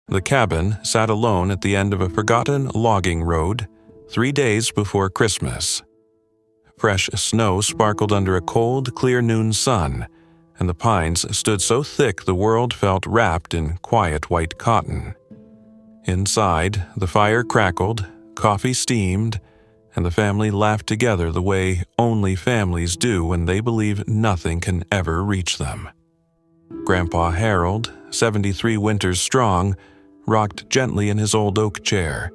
The cabin sat alone at the end of a forgotten logging road 3 days before Christmas. Fresh snow sparkled under a cold, clear noon sun, and the pines stood so thick the world felt wrapped in quiet white cotton. Inside, the fire crackled, coffee steamed, and the family laughed together the way only families do when they believe nothing can ever reach them. Grandpa Harold, 73 winters strong, rocked gently in his old oak chair,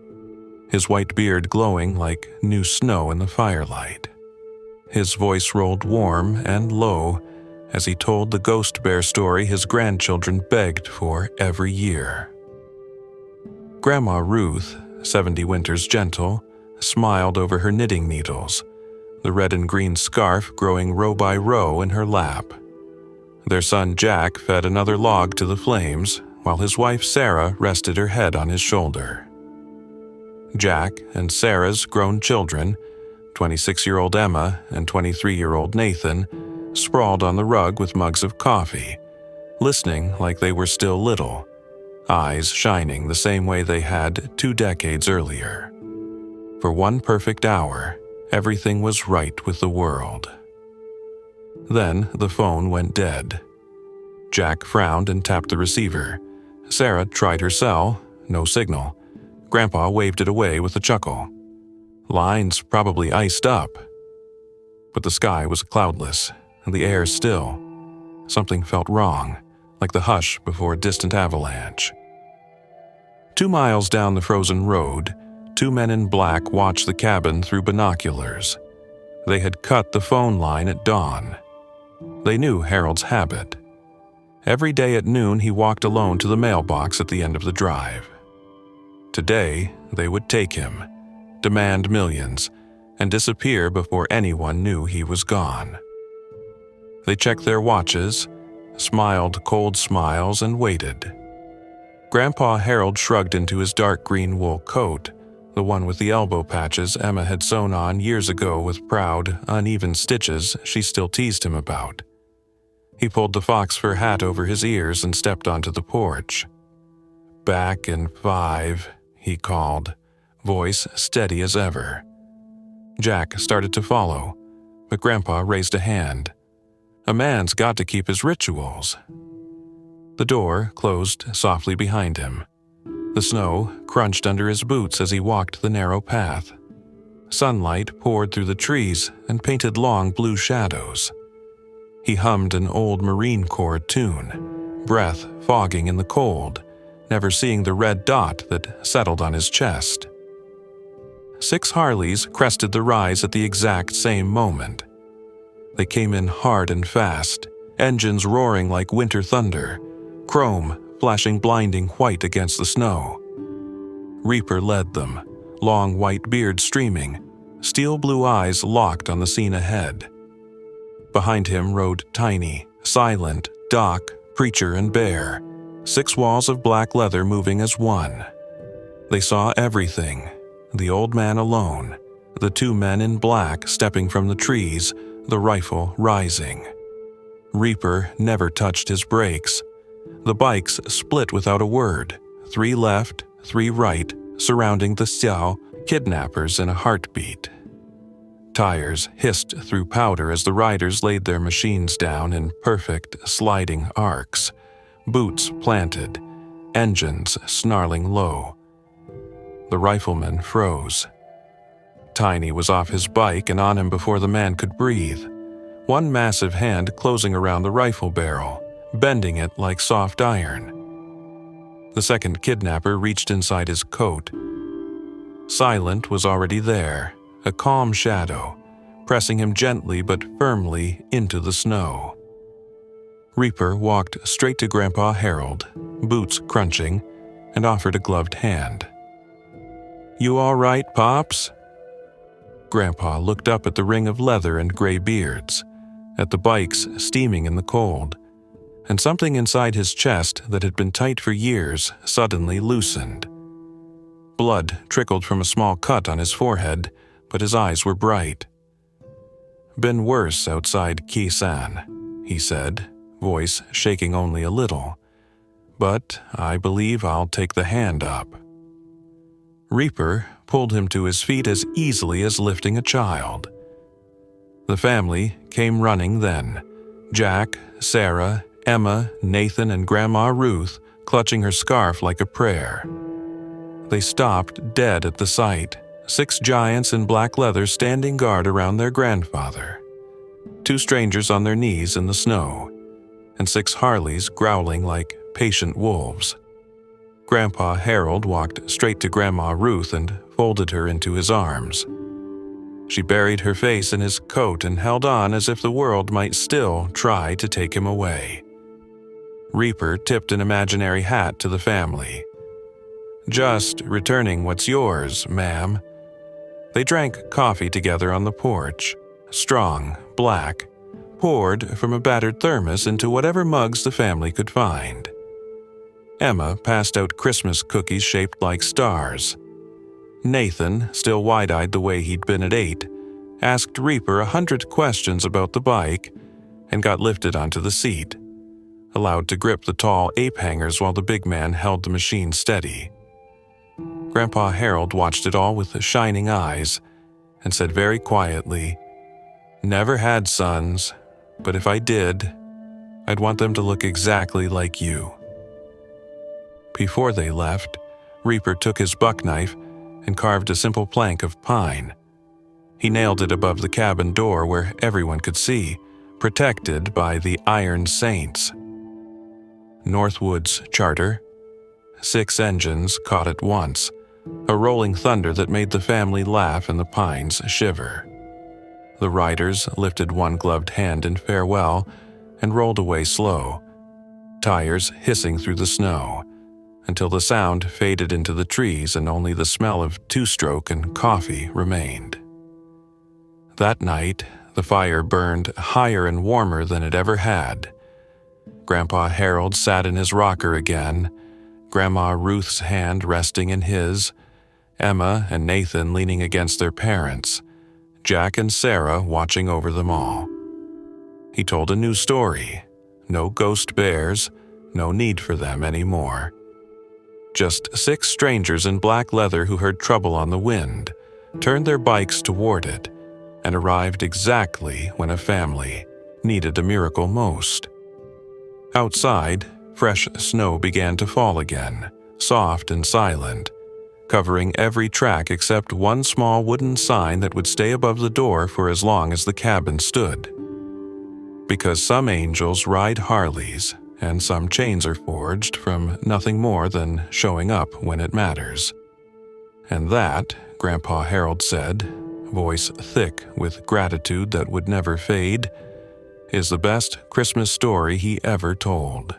his white beard glowing like new snow in the firelight. His voice rolled warm and low as he told the ghost bear story his grandchildren begged for every year. Grandma Ruth, 70 winters gentle, smiled over her knitting needles, the red and green scarf growing row by row in her lap. Their son Jack fed another log to the flames, while his wife Sarah rested her head on his shoulder. Jack and Sarah's grown children, 26-year-old Emma and 23-year-old Nathan, sprawled on the rug with mugs of coffee, listening like they were still little, eyes shining the same way they had 2 decades earlier. For 1 perfect hour, everything was right with the world. Then the phone went dead. Jack frowned and tapped the receiver. Sarah tried her cell, no signal. Grandpa waved it away with a chuckle. Lines probably iced up. But the sky was cloudless, and the air still. Something felt wrong, like the hush before a distant avalanche. 2 miles down the frozen road, 2 men in black watched the cabin through binoculars. They had cut the phone line at dawn. They knew Harold's habit. Every day at noon he walked alone to the mailbox at the end of the drive. Today, they would take him, demand millions, and disappear before anyone knew he was gone. They checked their watches, smiled cold smiles, and waited. Grandpa Harold shrugged into his dark green wool coat, the one with the elbow patches Emma had sewn on years ago with proud, uneven stitches she still teased him about. He pulled the fox fur hat over his ears and stepped onto the porch. "Back in 5, he called, voice steady as ever. Jack started to follow, but Grandpa raised a hand. A man's got to keep his rituals. The door closed softly behind him. The snow crunched under his boots as he walked the narrow path. Sunlight poured through the trees and painted long blue shadows. He hummed an old Marine Corps tune, breath fogging in the cold, never seeing the red dot that settled on his chest. 6 Harleys crested the rise at the exact same moment. They came in hard and fast, engines roaring like winter thunder, chrome flashing blinding white against the snow. Reaper led them, long white beard streaming, steel blue eyes locked on the scene ahead. Behind him rode Tiny, Silent, Doc, Preacher, and Bear, 6 walls of black leather moving as one. They saw everything, the old man alone, the 2 men in black stepping from the trees, the rifle rising. Reaper never touched his brakes. The bikes split without a word, 3 left, 3 right, surrounding the Xiao kidnappers in a heartbeat. Tires hissed through powder as the riders laid their machines down in perfect sliding arcs, boots planted, engines snarling low. The rifleman froze. Tiny was off his bike and on him before the man could breathe, one massive hand closing around the rifle barrel, bending it like soft iron. The second kidnapper reached inside his coat. Silent was already there, a calm shadow, pressing him gently but firmly into the snow. Reaper walked straight to Grandpa Harold, boots crunching, and offered a gloved hand. "You all right, Pops?" Grandpa looked up at the ring of leather and gray beards, at the bikes steaming in the cold, and something inside his chest that had been tight for years suddenly loosened. Blood trickled from a small cut on his forehead, but his eyes were bright. "Been worse outside Kisan," he said, voice shaking only a little. but I believe I'll take the hand up." Reaper pulled him to his feet as easily as lifting a child. The family came running then. Jack, Sarah, Emma, Nathan, and Grandma Ruth clutching her scarf like a prayer. They stopped dead at the sight, 6 giants in black leather standing guard around their grandfather, 2 strangers on their knees in the snow, and 6 Harleys growling like patient wolves. Grandpa Harold walked straight to Grandma Ruth and folded her into his arms. She buried her face in his coat and held on as if the world might still try to take him away. Reaper tipped an imaginary hat to the family. "Just returning what's yours, ma'am." They drank coffee together on the porch, strong, black, poured from a battered thermos into whatever mugs the family could find. Emma passed out Christmas cookies shaped like stars. Nathan, still wide-eyed the way he'd been at 8, asked Reaper 100 questions about the bike and got lifted onto the seat, allowed to grip the tall ape hangers while the big man held the machine steady. Grandpa Harold watched it all with shining eyes and said very quietly, "Never had sons, but if I did, I'd want them to look exactly like you." Before they left, Reaper took his buck knife and carved a simple plank of pine. He nailed it above the cabin door where everyone could see, protected by the Iron Saints. Northwood's charter. 6 engines caught at once, a rolling thunder that made the family laugh and the pines shiver. The riders lifted one gloved hand in farewell and rolled away slow, tires hissing through the snow, until the sound faded into the trees and only the smell of two-stroke and coffee remained. That night, the fire burned higher and warmer than it ever had. Grandpa Harold sat in his rocker again, Grandma Ruth's hand resting in his, Emma and Nathan leaning against their parents, Jack and Sarah watching over them all. He told a new story. No ghost bears, no need for them anymore. Just 6 strangers in black leather who heard trouble on the wind, turned their bikes toward it, and arrived exactly when a family needed a miracle most. Outside, fresh snow began to fall again, soft and silent, covering every track except one small wooden sign that would stay above the door for as long as the cabin stood. Because some angels ride Harleys, and some chains are forged from nothing more than showing up when it matters. And that, Grandpa Harold said, voice thick with gratitude that would never fade, is the best Christmas story he ever told.